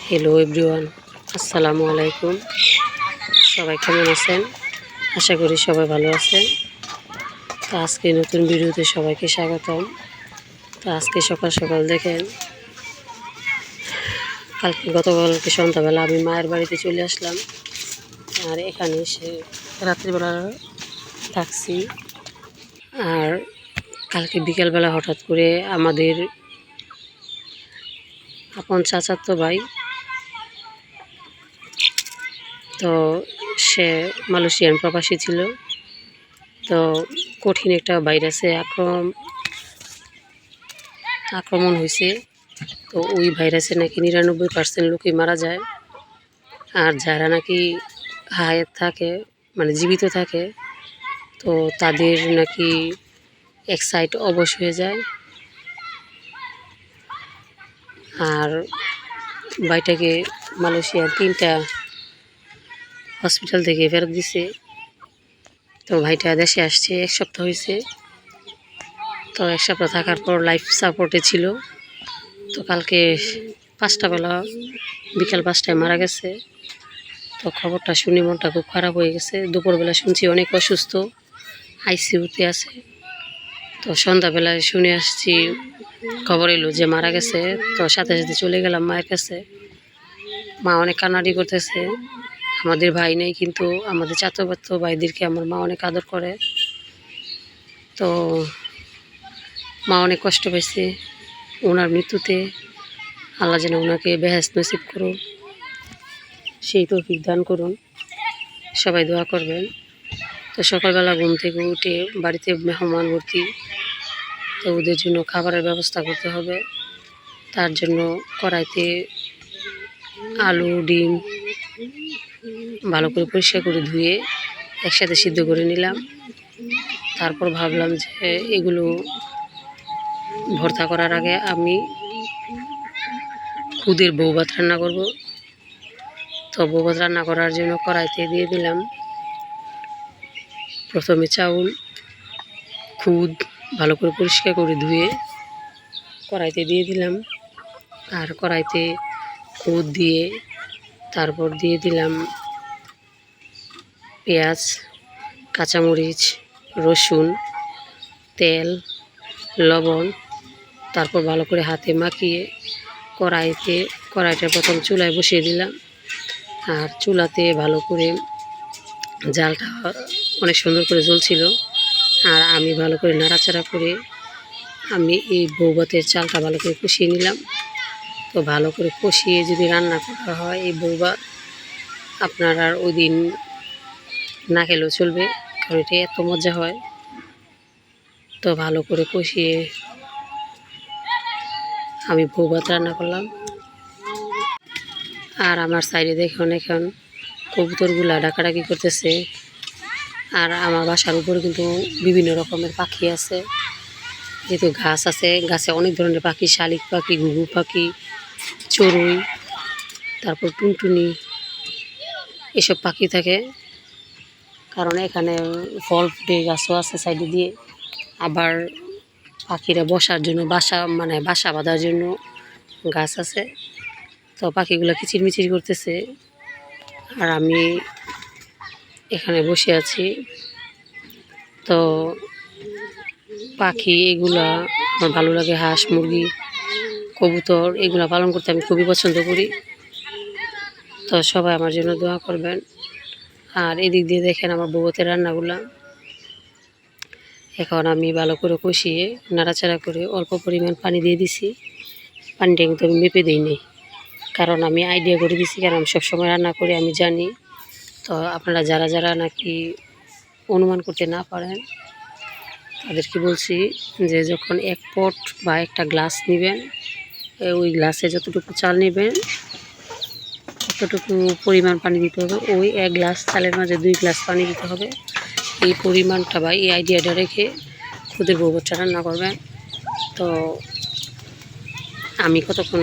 Hello everyone, আসসালামু আলাইকুম। সবাই কেমন আছেন? আশা করি সবাই ভালো আছেন। তো আজকে নতুন ভিডিওতে সবাইকে স্বাগতম। তো আজকে সকাল সকাল দেখেন, গতকালকে সন্ধ্যাবেলা আমি মায়ের বাড়িতে চলে আসলাম। আর এখানে এসে রাত্রিবেলা থাকছি। আর কালকে বিকেলবেলা হঠাৎ করে আমাদের আপন চাচাতো ভাই, তো সে মালয়েশিয়ান প্রবাসী ছিল। তো কঠিন একটা ভাইরাসে আক্রমণ হয়েছে। তো ওই ভাইরাসে নাকি 99% লোকই মারা যায়। আর যারা নাকি হায়াত থাকে, মানে জীবিত থাকে, তো তাদের নাকি এক সাইড অবশ হয়ে যায়। আর ভাইটাকে মালয়েশিয়ার 3টা হসপিটাল থেকে ফেরত দিছে। তো ভাইটা দেশে আসছে 1 সপ্তাহ হয়েছে। তো 1 সপ্তাহ থাকার পর লাইফ সাপোর্টে ছিল। তো কালকে 5টা বেলা, বিকাল 5টায় মারা গেছে। তো খবরটা শুনে মনটা খুব খারাপ হয়ে গেছে। দুপুরবেলা শুনছি অনেক অসুস্থ, আইসিইউতে আছে। তো সন্ধ্যাবেলায় শুনে আসছি, খবর এলো যে মারা গেছে। তো সাথে সাথে চলে গেলাম মায়ের কাছে। মা অনেক কান্নাকাটি করতেছে। আমাদের ভাই নেই, কিন্তু আমাদের চাচাতো ভাইদেরকে আমার মা অনেক আদর করে। তো মা অনেক কষ্ট পাইছে ওনার মৃত্যুতে। আল্লাহ যেন ওনাকে বেহেশত নসিব করুন, সেই তৌফিক দান করুন। সবাই দোয়া করবেন। তো সকালবেলা ঘুম থেকে উঠে বাড়িতে মেহমান ভর্তি। তো ওদের জন্য খাবারের ব্যবস্থা করতে হবে। তার জন্য কড়াইতে আলু, ডিম ভালো করে পরিষ্কার করে ধুয়ে একসাথে সিদ্ধ করে নিলাম। তারপর ভাবলাম যে এগুলো ভর্তা করার আগে আমি খুদের বউভাত রান্না করব। তো বউভাত রান্না করার জন্য কড়াইতে দিয়ে দিলাম প্রথমে চাউল, খুদ ভালো করে পরিষ্কার করে ধুয়ে কড়াইতে দিয়ে দিলাম। আর কড়াইতে খুদ দিয়ে তারপর দিয়ে দিলাম পেঁয়াজ, কাঁচামরিচ, রসুন, তেল, লবণ। তারপর ভালো করে হাতে মাখিয়ে কড়াইটা প্রথম চুলায় বসিয়ে দিলাম। আর চুলাতে ভালো করে জালটা অনেক সুন্দর করে জ্বলছিল। আর আমি ভালো করে নাড়াচাড়া করে আমি এই বউভাতের চালটা ভালো করে কষিয়ে নিলাম। তো ভালো করে কষিয়ে যদি রান্না করা হয় এই বউভাত, আপনার আর ওই দিন না খেলেও চলবে, কারণ এটা এত মজা হয়। তো ভালো করে কষিয়ে আমি বউভাত রান্না করলাম। আর আমার সাইডে দেখুন এখন কবুতরগুলা ডাকাডাকি করতেছে। আর আমার বাসার উপরে কিন্তু বিভিন্ন রকমের পাখি আছে, যেহেতু গাছ আছে, গাছে অনেক ধরনের পাখি, শালিক পাখি, ঘুঘু পাখি, চড়ুই, তারপর টুনটুনি, এসব পাখি থাকে। কারণ এখানে ফল ফুটে গাছও আছে সাইডে দিয়ে। আবার পাখিরা বসার জন্য বাসা বাঁধার জন্য গাছ আছে। তো পাখিগুলো কিচিরমিচির করতেছে আর আমি এখানে বসে আছি। তো পাখি এগুলা আমার ভালো লাগে। হাঁস, মুরগি, কবুতর এগুলা পালন করতে আমি খুবই পছন্দ করি। তো সবাই আমার জন্য দোয়া করবেন। আর এদিক দিয়ে দেখেন আমার বউভাতের রান্নাগুলা। এখন আমি ভালো করে কষিয়ে নাড়াচাড়া করে অল্প পরিমাণ পানি দিয়ে দিছি। পানিটা কিন্তু আমি মেপে দিইনি, কারণ আমি আইডিয়া করে দিছি, কারণ আমি সবসময় রান্না করে আমি জানি। তো আপনারা যারা যারা নাকি অনুমান করতে না পারেন তাদেরকে বলছি যে যখন 1 পট বা একটা গ্লাস নেবেন, ওই গ্লাসে যতটুকু চাল নেবেন ততটুকু পরিমাণ পানি দিতে হবে। ওই 1 গ্লাস চালের মাঝে 2 গ্লাস পানি দিতে হবে। এই পরিমাণটা বা এই আইডিয়াটা রেখে খুদের বউভাতটা রান্না করবেন। তো আমি কতক্ষণ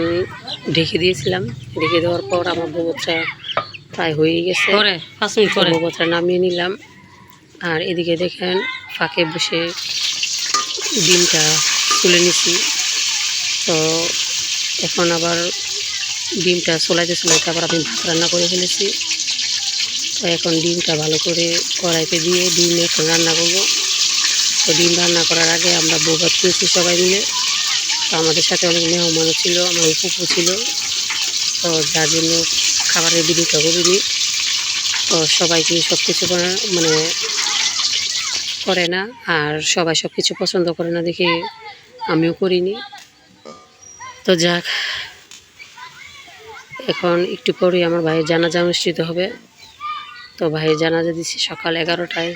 ঢেকে দিয়েছিলাম, ঢেকে দেওয়ার পর আমার বউভাতটা প্রায় হয়ে গেছে। 5 মিনিট পরে বউভাতটা নামিয়ে নিলাম। আর এদিকে দেখেন ফাঁকে বসে ডিমটা তুলে নিছি। তো এখন আবার ডিমটা চলাইতে চলাইতে আবার আমি ভাত রান্না করে ফেলেছি। তো এখন ডিমটা ভালো করে কড়াইতে দিয়ে ডিম এখন রান্না করব। তো ডিম রান্না করার আগে আমরা বউ ভাত খেয়েছি সবাই মিলে। তো আমাদের সাথে অনেক মেহমানও ছিল, আমার ফুপু ছিল। তো যার জন্য খাবারের ভিডিওটা করিনি। তো সবাইকে সব কিছু মানে করে না, আর সবাই সব কিছু পছন্দ করে না দেখে আমিও করিনি। তো যাক, এখন একটু পরেই আমার ভাইয়ের জানাজা অনুষ্ঠিত হবে। তো ভাইয়ের জানাজা দিচ্ছি সকাল 11টায়।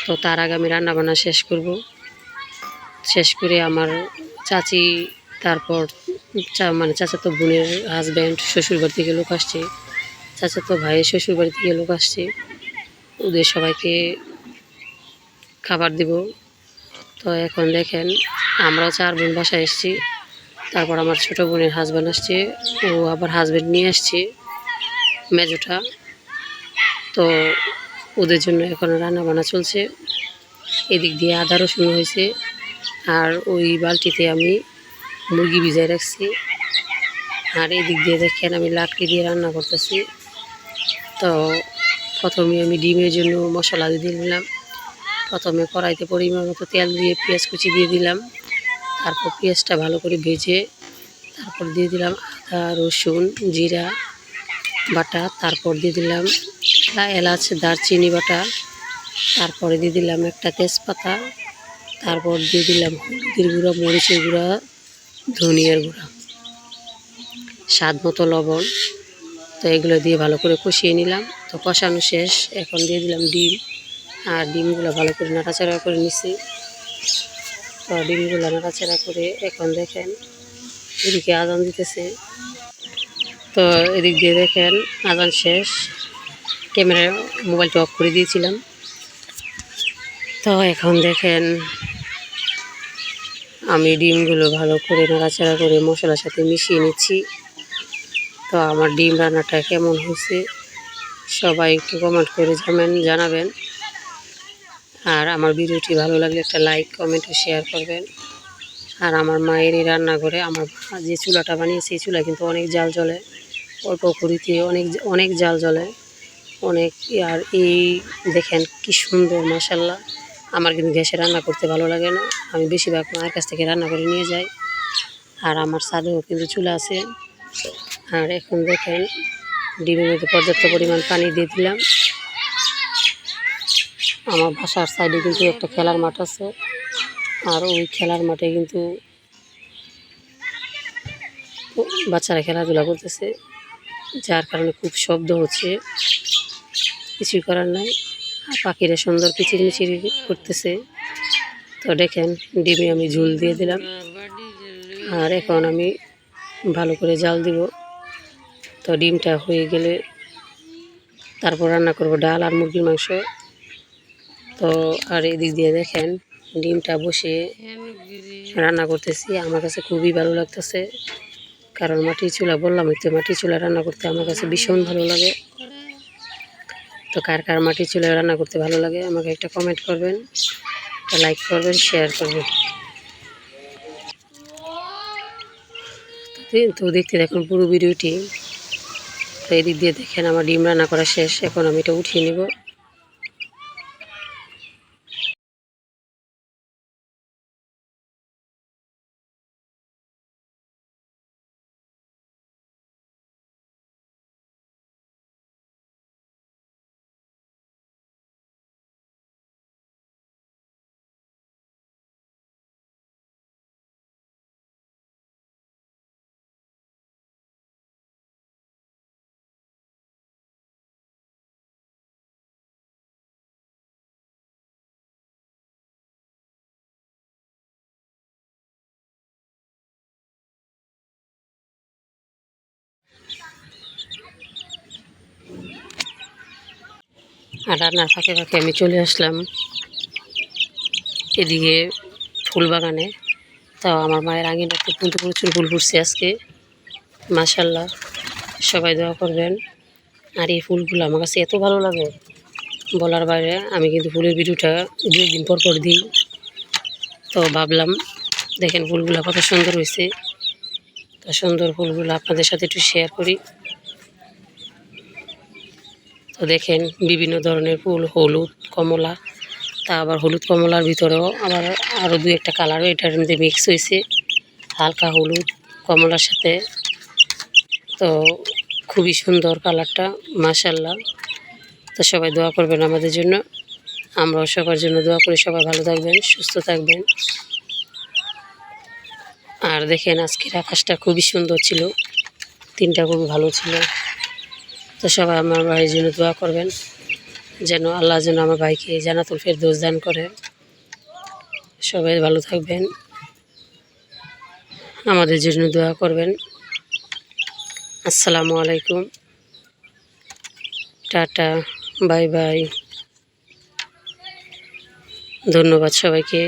তো তার আগে আমি রান্নাবান্না শেষ করব। শেষ করে আমার চাচি, তারপর মানে চাচাতো বোনের হাজব্যান্ড শ্বশুরবাড়ি থেকে লোক আসছে, চাচাতো ভাইয়ের শ্বশুরবাড়ি থেকে লোক আসছে, ওদের সবাইকে খাবার দিব। তো এখন দেখেন আমরাও 4 বোন বাসায় এসেছি। তারপর আমার ছোটো বোনের হাজব্যান্ড আসছে, ও আবার হাজব্যান্ড নিয়ে আসছে মেজোটা। তো ওদের জন্য এখন রান্না বান্না চলছে। এদিক দিয়ে আদা রসুন হয়েছে, আর ওই বালতিতে আমি মুরগি ভিজাই রাখছি। আর এদিক দিয়ে দেখেন আমি লাকড়ি দিয়ে রান্না করতেছি। তো প্রথমে আমি ডিমের জন্য মশলা দিয়ে দিলাম। প্রথমে কড়াইতে পরিমাণ মতো তেল দিয়ে পেঁয়াজ কুচি দিয়ে দিলাম। তারপর পেঁয়াজটা ভালো করে ভেজে তারপর দিয়ে দিলাম আদা রসুন জিরা বাটা। তারপর দিয়ে দিলাম এলাচ দারচিনি বাটা। তারপরে দিয়ে দিলাম একটা তেজপাতা। তারপর দিয়ে দিলাম হলুদের গুঁড়া, মরিচের গুঁড়া, ধনিয়ার গুঁড়া, স্বাদ মতো লবণ। তো এগুলো দিয়ে ভালো করে কষিয়ে নিলাম। তো কষানো শেষ, এখন দিয়ে দিলাম ডিম। আর ডিমগুলো ভালো করে নাড়াচাড়া করে নিছি। তো ডিমগুলো নাড়াচাড়া করে এখন দেখেন এদিকে আজান দিতেছে। তো এদিক দিয়ে দেখেন আজান শেষ, ক্যামেরা মোবাইলটা অফ করে দিয়েছিলাম। তো এখন দেখেন আমি ডিমগুলো ভালো করে নাড়াচাড়া করে মশলার সাথে মিশিয়ে নিচ্ছি। তো আমার ডিম রান্নাটা কেমন হয়েছে সবাই একটু কমেন্ট করে জানাবেন। আর আমার ভিডিওটি ভালো লাগলে একটা লাইক কমেন্ট ও শেয়ার করবেন। আর আমার মায়ের এই রান্নাঘরে আমার যে চুলাটা বানিয়েছে এই চুলা কিন্তু অনেক জাল জ্বলে, অল্প করিতে অনেক অনেক জাল জ্বলে অনেক। আর এই দেখেন কি সুন্দর মাশাল্লাহ। আমার কিন্তু গ্যাসে রান্না করতে ভালো লাগে না, আমি বেশিরভাগ মায়ের কাছ থেকে রান্না করে নিয়ে যাই। আর আমার ছাদেও কিন্তু চুলা আছে। আর এখন দেখেন ডিমের মধ্যে পর্যাপ্ত পরিমাণ পানি দিয়ে দিলাম। আমার বাসার সাইডে কিন্তু একটা খেলার মাঠ আছে, আর ওই খেলার মাঠে কিন্তু বাচ্চারা খেলাধুলা করতেছে, যার কারণে খুব শব্দ হচ্ছে, কিছুই করার নাই। আর পাখিরা সুন্দর কিচিরমিচির করতেছে। তো দেখেন ডিমে আমি ঝুল দিয়ে দিলাম। আর এখন আমি ভালো করে জাল দিব। তো ডিমটা হয়ে গেলে তারপর রান্না করব ডাল আর মুরগির মাংস। তো আর এদিক দিয়ে দেখেন ডিমটা বসে রান্না করতেছি, আমার কাছে খুবই ভালো লাগতেছে। কারণ মাটির চুলা, বললাম তো মাটির চুলা রান্না করতে আমার কাছে ভীষণ ভালো লাগে। তো কার কার মাটির চুলায় রান্না করতে ভালো লাগে আমাকে একটা কমেন্ট করবেন, লাইক করবেন, শেয়ার করবেন। তো দেখতে দেখুন পুরো ভিডিওটি। তো এদিক দিয়ে দেখেন আমার ডিম রান্না করা শেষ, এখন আমি এটা উঠিয়ে নেব। আর রান্নার ফাঁকে ফাঁকে আমি চলে আসলাম এদিকে ফুল বাগানে। তো আমার মায়ের আঙিনাতে কিন্তু প্রচুর ফুল ফুটছে আজকে, মাশাল্লাহ। সবাই দোয়া করবেন। আর এই ফুলগুলো আমার কাছে এত ভালো লাগে বলার বাইরে। আমি কিন্তু ফুলের ভিডিওটা 2 দিন পর পর দিই। তো ভাবলাম দেখেন ফুলগুলো কত সুন্দর হয়েছে। তো তো সুন্দর ফুলগুলো আপনাদের সাথে একটু শেয়ার করি। তো দেখেন বিভিন্ন ধরনের ফুল, হলুদ কমলা, তা আবার হলুদ কমলার ভিতরেও আবার আরও দু একটা কালারও এটার মধ্যে মিক্স হয়েছে, হালকা হলুদ কমলার সাথে। তো খুবই সুন্দর কালারটা, মাশাআল্লাহ। তো সবাই দোয়া করবেন আমাদের জন্য, আমরাও সবার জন্য দোয়া করি। সবাই ভালো থাকবেন, সুস্থ থাকবেন। আর দেখেন আজকের আকাশটা খুবই সুন্দর ছিল, দিনটা খুবই ভালো ছিল। তো সবাই আমার ভাইয়ের জন্য দোয়া করবেন, যেন আল্লাহ যেন আমার ভাইকে জান্নাতুল ফেরদৌস দান করে। সবাই ভালো থাকবেন, আমাদের জন্য দোয়া করবেন। আসসালামু আলাইকুম, টাটা, বাই বাই, ধন্যবাদ সবাইকে।